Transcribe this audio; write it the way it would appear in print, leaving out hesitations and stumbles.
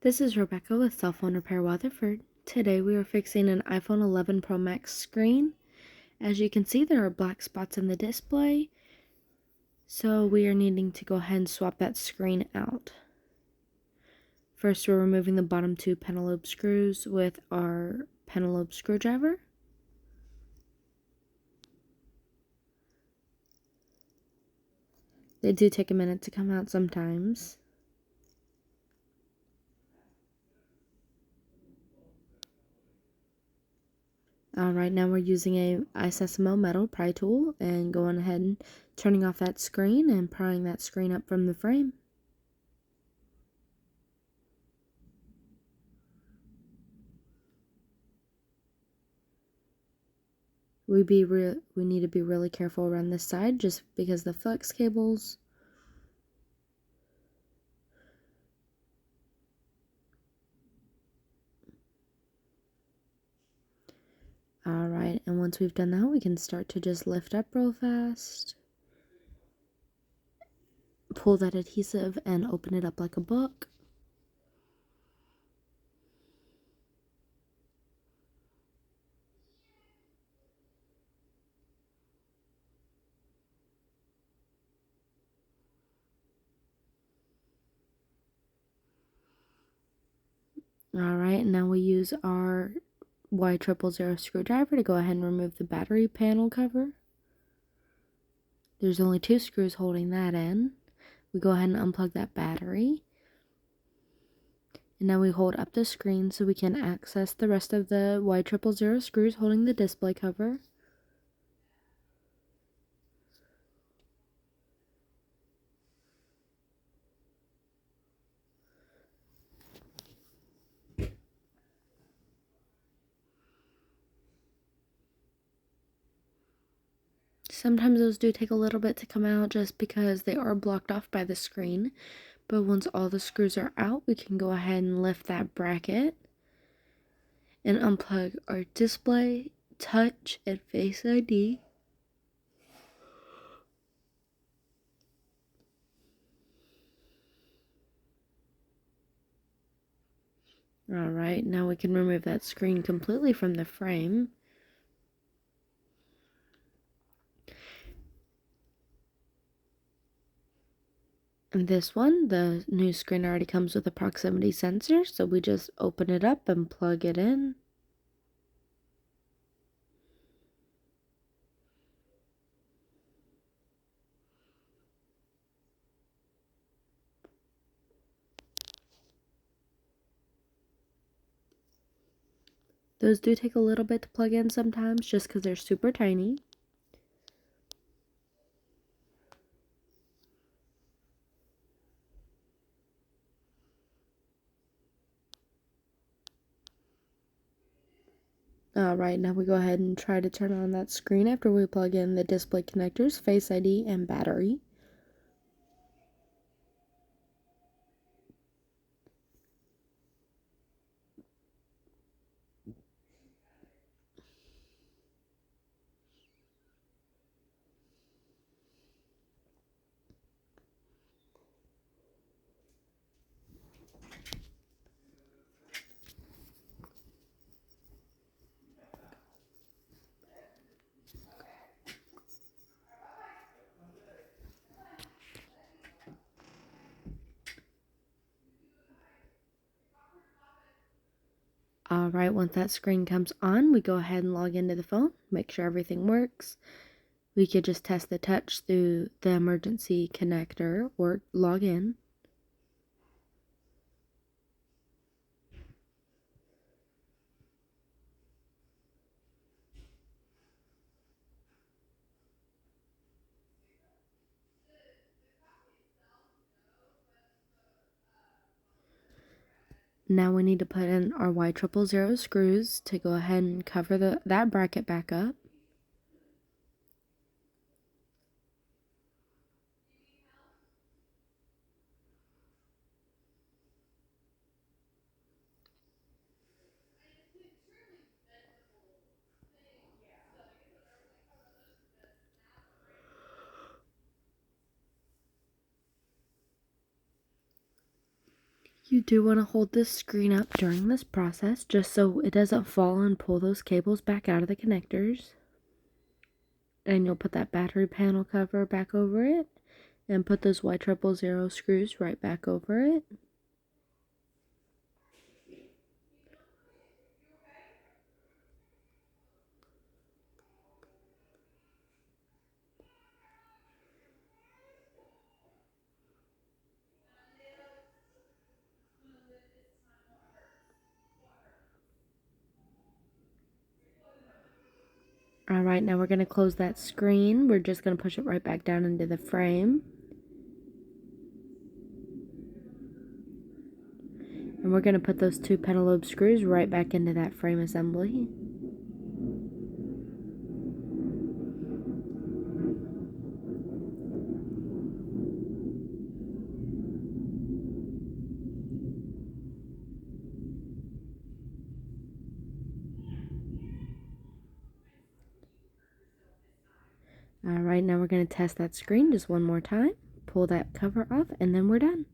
This is Rebecca with Cell Phone Repair Weatherford. Today we are fixing an iPhone 11 Pro Max screen. As you can see, there are black spots in the display, so we are needing to go ahead and swap that screen out. First, we're removing the bottom two pentalobe screws with our pentalobe screwdriver. They do take a minute to come out sometimes. Alright, now we're using a ISSMO metal pry tool and going ahead and turning off that screen and prying that screen up from the frame. We need to be really careful around this side just because the flex cables. Alright, and once we've done that, we can start to just lift up real fast. Pull that adhesive and open it up like a book. Alright, now we use our Y000 screwdriver to go ahead and remove the battery panel cover. There's only 2 screws holding that in. We go ahead and unplug that battery. And now we hold up the screen so we can access the rest of the Y000 screws holding the display cover. Sometimes those do take a little bit to come out just because they are blocked off by the screen. But once all the screws are out, we can go ahead and lift that bracket and unplug our display, touch, and Face ID. Alright, now we can remove that screen completely from the frame. And this one, the new screen already comes with a proximity sensor, so we just open it up and plug it in. Those do take a little bit to plug in sometimes just because they're super tiny. Alright, now we go ahead and try to turn on that screen after we plug in the display connectors, Face ID, and battery. Alright, once that screen comes on, we go ahead and log into the phone, make sure everything works. We could just test the touch through the emergency connector or log in. Now we need to put in our Y000 screws to go ahead and cover that bracket back up. You do want to hold this screen up during this process just so it doesn't fall and pull those cables back out of the connectors. And you'll put that battery panel cover back over it and put those Y00 screws right back over it. Alright, now we're going to close that screen. We're just going to push it right back down into the frame. And we're going to put those two pentalobe screws right back into that frame assembly. Alright, now we're going to test that screen just one more time. Pull that cover off and then we're done.